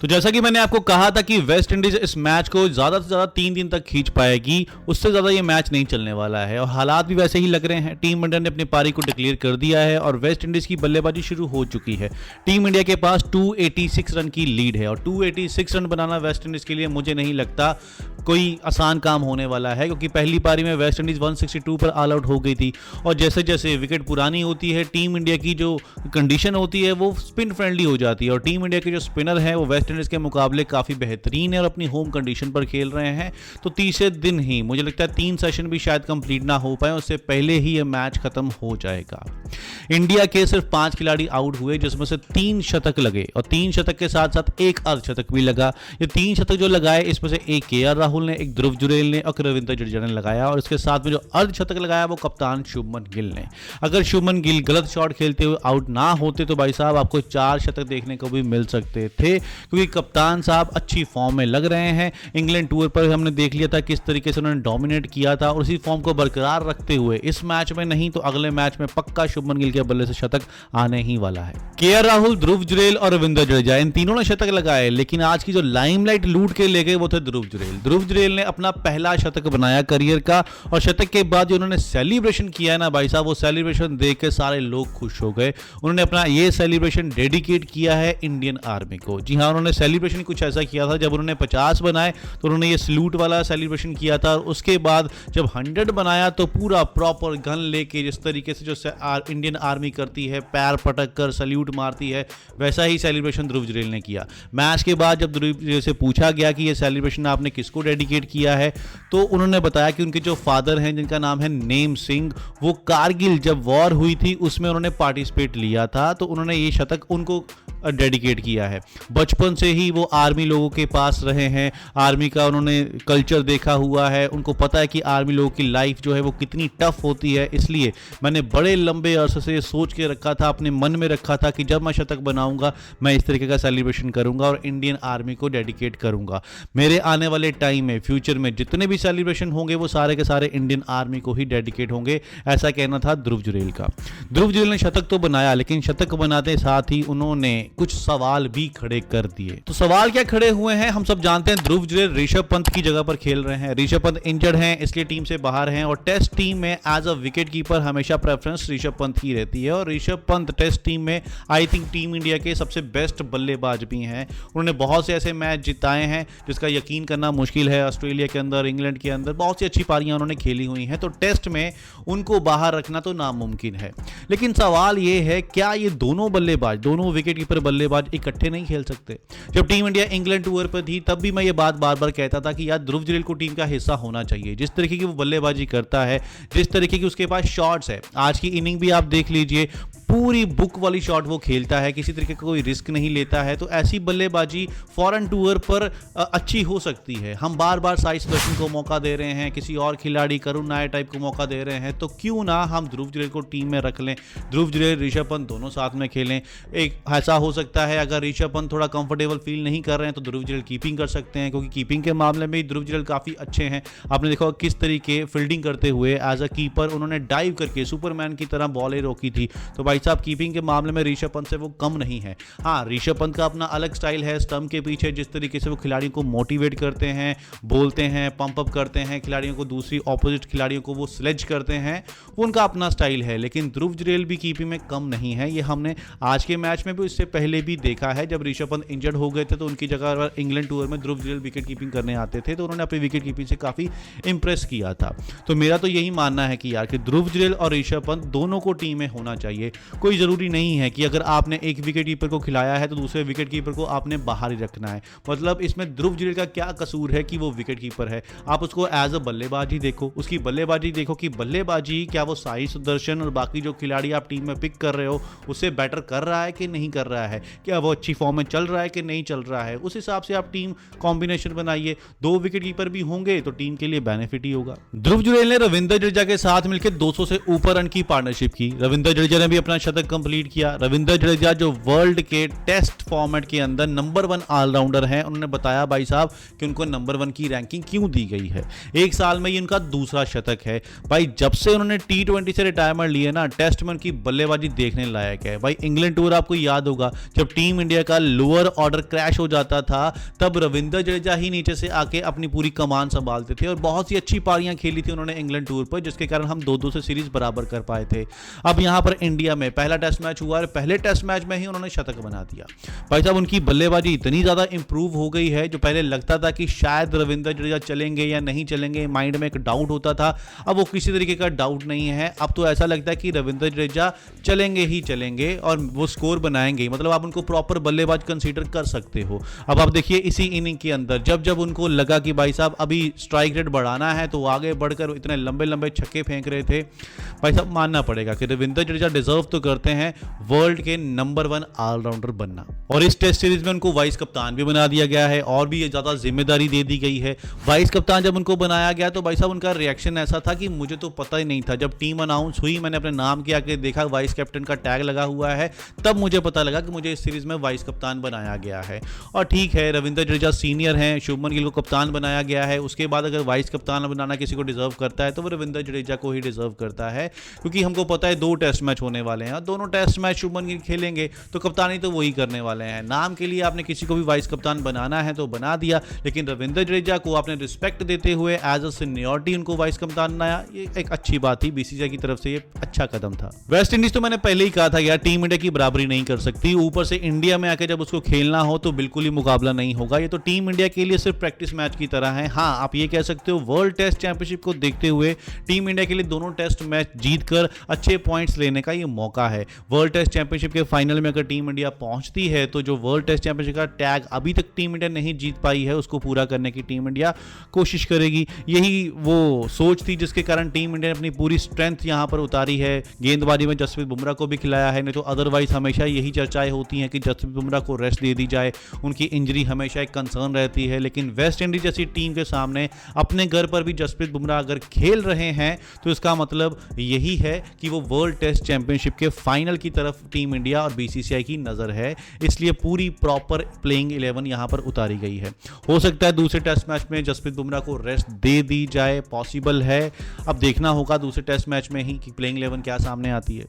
तो जैसा कि मैंने आपको कहा था कि वेस्ट इंडीज इस मैच को ज़्यादा से ज़्यादा 3 दिन तक खींच पाएगी, उससे ज़्यादा ये मैच नहीं चलने वाला है और हालात भी वैसे ही लग रहे हैं। टीम इंडिया ने अपनी पारी को डिक्लेयर कर दिया है और वेस्ट इंडीज़ की बल्लेबाजी शुरू हो चुकी है। टीम इंडिया के पास 286 रन की लीड है और 286 रन बनाना वेस्ट इंडीज़ के लिए मुझे नहीं लगता कोई आसान काम होने वाला है, क्योंकि पहली पारी में वेस्ट इंडीज़ 162 पर ऑल आउट हो गई थी और जैसे जैसे विकेट पुरानी होती है टीम इंडिया की जो कंडीशन होती है वो स्पिन फ्रेंडली हो जाती है और टीम इंडिया के जो स्पिनर हैं वो वेस्ट इंडीज़ के मुकाबले काफ़ी बेहतरीन है और अपनी होम कंडीशन पर खेल रहे हैं। तो तीसरे दिन ही मुझे लगता है 3 सेशन भी शायद कंप्लीट ना हो पाए, उससे पहले ही ये मैच खत्म हो जाएगा। इंडिया के सिर्फ 5 खिलाड़ी आउट हुए जिसमें से 3 शतक लगे और 3 शतक के साथ साथ एक अर्धशतक भी लगा। ये 3 शतक जो लगाए इसमें से एक केएल राहुल ने, एक ध्रुव जुरेल ने और रविंद्र जडेजा ने लगाया और इसके साथ में जो अर्धशतक लगाया वो कप्तान शुभमन गिल ने। अगर शुभमन गिल गलत शॉट खेलते हुए आउट ना होते तो भाई साहब आपको 4 शतक देखने को भी मिल सकते थे, क्योंकि कप्तान साहब अच्छी फॉर्म में लग रहे हैं। इंग्लैंड टूर पर हमने देख लिया था किस तरीके से उन्होंने डोमिनेट किया था और उसी फॉर्म को बरकरार रखते हुए इस मैच में नहीं तो अगले मैच में पक्का शुभमन गिल के बल्ले से शतक आने ही वाला है। केएल राहुल, ध्रुव जुरेल और रविंद्र जडेजा इन तीनों ने शतक लगाए, लेकिन आज की जो लाइमलाइट लूट के ले गए वो थे ध्रुव जुरेल। ध्रुव जुरेल ने अपना पहला शतक बनाया करियर का और शतक के बाद जो उन्होंने सेलिब्रेशन किया है ना भाई साहब, वो सेलिब्रेशन देख के सारे लोग खुश हो गए। उन्होंने अपना ये सेलिब्रेशन डेडिकेट किया है इंडियन आर्मी को। जी हाँ, उन्होंने सेलिब्रेशन कुछ ऐसा किया था, जब उन्होंने 50 बनाए तो उन्होंने ये सल्यूट वाला सेलिब्रेशन किया था और उसके बाद जब 100 बनाया तो पूरा प्रॉपर गन लेके जिस तरीके से जो इंडियन आर्मी करती है, पैर पटक कर सल्यूट मारती है, वैसा ही सेलिब्रेशन ध्रुव जुरेल ने किया। मैच के बाद जब ध्रुव जुरेल से पूछा गया कि ये सेलिब्रेशन आपने किसको डेडिकेट किया है तो उन्होंने बताया कि उनके जो फादर हैं जिनका नाम है नेम सिंह, वो कारगिल जब वॉर हुई थी उसमें उन्होंने पार्टिसिपेट लिया था, तो उन्होंने ये शतक उनको डेडिकेट किया है। बचपन से ही वो आर्मी लोगों के पास रहे हैं, आर्मी का उन्होंने कल्चर देखा हुआ है, उनको पता है कि आर्मी लोगों की लाइफ जो है वो कितनी टफ होती है। इसलिए मैंने बड़े लंबे अरसे से सोच के रखा था, अपने मन में रखा था कि जब मैं शतक बनाऊंगा मैं इस तरीके का सेलिब्रेशन करूंगा और इंडियन आर्मी को डेडिकेट करूंगा। मेरे आने वाले टाइम में फ्यूचर में जितने भी सेलिब्रेशन होंगे वो सारे के सारे इंडियन आर्मी को ही डेडिकेट होंगे, ऐसा कहना था ध्रुव जुरेल का। ध्रुव जुरेल ने शतक तो बनाया, लेकिन शतक बनाते साथ ही उन्होंने कुछ सवाल भी खड़े कर दिए। तो सवाल क्या खड़े हुए हैं हम सब जानते हैं। ध्रुव जुरेल ऋषभ पंत की जगह पर खेल रहे हैं, ऋषभ पंत इंजर्ड हैं इसलिए टीम से बाहर हैं और टेस्ट टीम में एज अ विकेट कीपर हमेशा प्रेफरेंस ऋषभ पंत की रहती है और ऋषभ पंत टेस्ट टीम में आई थिंक टीम इंडिया के सबसे बेस्ट बल्लेबाज भी हैं। उन्होंने बहुत से ऐसे मैच जिताए हैं जिसका यकीन करना मुश्किल है। ऑस्ट्रेलिया के अंदर, इंग्लैंड के अंदर बहुत सी अच्छी पारियां उन्होंने खेली हुई हैं, तो टेस्ट में उनको बाहर रखना तो नामुमकिन है। लेकिन सवाल ये है क्या ये दोनों बल्लेबाज, दोनों विकेट कीपर बल्लेबाज इकट्ठे नहीं खेल सकते? जब टीम इंडिया इंग्लैंड टूर पर थी तब भी मैं ये बात बार बार कहता था कि यार ध्रुव जुरेल को टीम का हिस्सा होना चाहिए। जिस तरीके की वो बल्लेबाजी करता है, जिस तरीके की उसके पास शॉट्स है, आज की इनिंग भी आप देख लीजिए, पूरी बुक वाली शॉट वो खेलता है, किसी तरीके का कोई रिस्क नहीं लेता है। तो ऐसी बल्लेबाजी फॉरेन टूर पर अच्छी हो सकती है। हम बार बार साई सुदर्शन को मौका दे रहे हैं, किसी और खिलाड़ी करुण नायर टाइप को मौका दे रहे हैं, तो क्यों ना हम ध्रुव जुरेल को टीम में रख लें। ध्रुव जुरेल, ऋषभ पंत दोनों साथ में खेलें। एक ऐसा हो सकता है अगर ऋषभ पंत थोड़ा कंफर्टेबल फील नहीं कर रहे हैं तो ध्रुव जुरेल कीपिंग कर सकते हैं, क्योंकि कीपिंग के मामले में ध्रुव जुरेल काफ़ी अच्छे हैं। आपने देखा किस तरीके फील्डिंग करते हुए एज अ कीपर उन्होंने डाइव करके सुपरमैन की तरह बॉलें रोकी थी। तो भाई साहब कीपिंग के मामले में ऋषभ पंत से वो कम नहीं है। हाँ, ऋषभ पंत का अपना अलग स्टाइल है, स्टंप के पीछे जिस तरीके से वो खिलाड़ियों को मोटिवेट करते हैं, बोलते हैं, पंप अप करते हैं खिलाड़ियों को, दूसरी ऑपोजिट खिलाड़ियों को वो स्लेज करते हैं, वो उनका अपना स्टाइल है। लेकिन ध्रुव जुरेल भी कीपिंग में कम नहीं है। ये हमने आज के मैच में भी इससे पहले भी देखा है। जब ऋषभ पंत इंजर्ड हो गए थे तो उनकी जगह इंग्लैंड टूर में ध्रुव जुरेल विकेट कीपिंग करने आते थे, तो उन्होंने अपनी विकेट कीपिंग से काफ़ी इंप्रेस किया था। तो मेरा तो यही मानना है कि यार कि ध्रुव जुरेल और ऋषभ पंत दोनों को टीम में होना चाहिए। कोई ज़रूरी नहीं है कि अगर आपने एक विकेट कीपर को खिलाया है तो दूसरे विकेट कीपर को आपने बाहर ही रखना है। मतलब इसमें ध्रुव जुरेल का क्या कसूर है कि वो विकेट कीपर है? आप उसको एज अ बल्लेबाज ही देखो, उसकी बल्लेबाजी देखो कि बल्लेबाजी क्या वो साई सुदर्शन और बाकी जो खिलाड़ी आप टीम में पिक कर रहे हो उससे बेटर कर रहा है कि नहीं कर रहा है, क्या वो अच्छी फॉर्म में चल रहा है कि नहीं चल रहा है। उस हिसाब से आप टीम कॉम्बिनेशन बनाइए। 2 विकेट कीपर भी होंगे तो टीम के लिए बेनिफिट ही होगा। ध्रुव जुरेल ने रविंद्र जडेजा के साथ मिलकर 200 से ऊपर रन की पार्टनरशिप की। रविंद्र जडेजा ने भी अपना शतक कंप्लीट किया। रविंद्र जडेजा जो वर्ल्ड के टेस्ट फॉर्मेट के अंदर नंबर 1 ऑलराउंडर हैं, उन्होंने बताया भाई साहब कि उनको नंबर 1 की रैंकिंग क्यों दी गई है। एक साल में ये उनका दूसरा शतक है भाई। जब से उन्होंने T20 से रिटायरमेंट लिए ना, टेस्ट में उनकी बल्लेबाजी देखने लायक है भाई। इंग्लैंड टूर आपको याद होगा, जब टीम इंडिया का लोअर ऑर्डर क्रैश हो जाता था तब रविंद्र जडेजा ही नीचे से आके अपनी पूरी कमान संभालते थे और बहुत सी अच्छी पारियां खेली थी उन्होंने इंग्लैंड टूर पर, जिसके कारण हम 2-2 से सीरीज बराबर कर पाए थे। अब यहां पर इंडिया में पहला टेस्ट मैच हुआ और पहले टेस्ट मैच में ही उन्होंने शतक बना दिया। भाई साहब उनकी बल्लेबाजी इतनी ज्यादा इंप्रूव हो गई है, जो पहले लगता था कि शायद रविंद्र जडेजा चलेंगे या नहीं चलेंगे, माइंड में एक डाउट होता था, अब वो किसी तरीके का डाउट नहीं है। अब तो ऐसा लगता है कि रविंद्र जडेजा चलेंगे ही चलेंगे और वो स्कोर बनाएंगे, मतलब आप उनको प्रॉपर बल्लेबाज कंसीडर कर सकते हो। अब आप देखिए इसी इनिंग के अंदर जब जब उनको लगा कि भाई साहब अभी स्ट्राइक रेट बढ़ाना है तो आगे बढ़कर इतने लंबे लंबे छक्के फेंक रहे थे। भाई साहब मानना पड़ेगा कि रविंद्र जडेजा डिजर्व तो करते हैं वर्ल्ड के नंबर 1 ऑलराउंडर बनना। और इस टेस्ट सीरीज में उनको वाइस कप्तान भी बना दिया गया है और भी ज्यादा जिम्मेदारी दे दी गई है। वाइस कप्तान जब उनको बनाया गया तो भाई साहब उनका रिएक्शन ऐसा था कि मुझे तो पता ही नहीं था। जब टीम अनाउंस हुई, मैंने अपने नाम के आके देखा वाइस कैप्टन का टैग लगा हुआ है, तब मुझे पता लगा कि मुझे इस सीरीज में वाइस कप्तान बनाया गया है। और ठीक है, रविंद्र जडेजा सीनियर हैं, शुभमन गिल को कप्तान बनाया गया है, उसके बाद अगर वाइस कप्तान बनाना किसी को डिजर्व करता है तो वो रविंद्र जडेजा को ही डिजर्व करता है, क्योंकि हमको पता है 2 टेस्ट मैच होने वाले हैं, दोनों टेस्ट मैच शुभमन गिल खेलेंगे तो कप्तानी तो वही करने वाले हैं। नाम के लिए आपने किसी को भी वाइस कप्तान बनाना है तो बना दिया, लेकिन रविंद्र जडेजा को आपने रिस्पेक्ट देते हुए एज अ सीनियरिटी उनको वाइस कप्तान बनाया, ये एक अच्छी बात थी। बीसीसीआई की तरफ से ये अच्छा कदम था। वेस्ट इंडीज तो मैंने पहले ही कहा था यार, टीम इंडिया की बराबरी नहीं कर सकती, ऊपर से इंडिया में आके जब उसको खेलना हो तो बिल्कुल ही मुकाबला नहीं होगा। ये तो टीम इंडिया के लिए सिर्फ प्रैक्टिस मैच की तरह है। हाँ, आप ये कह सकते हो वर्ल्ड टेस्ट चैंपियनशिप को देखते हुए टीम इंडिया के लिए दोनों टेस्ट मैच जीतकर अच्छे पॉइंट्स लेने का ये मौका है। वर्ल्ड टेस्ट चैंपियनशिप के फाइनल में अगर टीम इंडिया पहुंचती है तो जो वर्ल्ड टेस्ट चैंपियनशिप का टैग अभी तक टीम इंडिया नहीं जीत पाई है, उसको पूरा करने की टीम इंडिया कोशिश करेगी। यही वो सोच थी जिसके कारण टीम इंडिया ने अपनी पूरी स्ट्रेंथ यहां पर उतारी है। गेंदबाजी में जसप्रीत बुमराह को भी खिलाया है, नहीं तो अदरवाइज हमेशा यही चर्चाएं होती हैं कि जसप्रीत बुमराह को रेस्ट दे दी जाए, उनकी इंजरी हमेशा एक कंसर्न रहती है। लेकिन वेस्ट इंडीज जैसी टीम के सामने अपने घर पर भी जसप्रीत बुमराह अगर खेल रहे हैं तो इसका मतलब यही है कि वो वर्ल्ड टेस्ट चैंपियनशिप के फाइनल की तरफ टीम इंडिया और बीसीसीआई की नजर है, इसलिए पूरी प्रॉपर प्लेइंग 11 यहां पर उतारी गई है। हो सकता है दूसरे टेस्ट मैच में जसप्रीत बुमराह को रेस्ट दे दी जाए, पॉसिबल है। अब देखना होगा दूसरे टेस्ट मैच में ही कि प्लेइंग 11 क्या सामने आती है।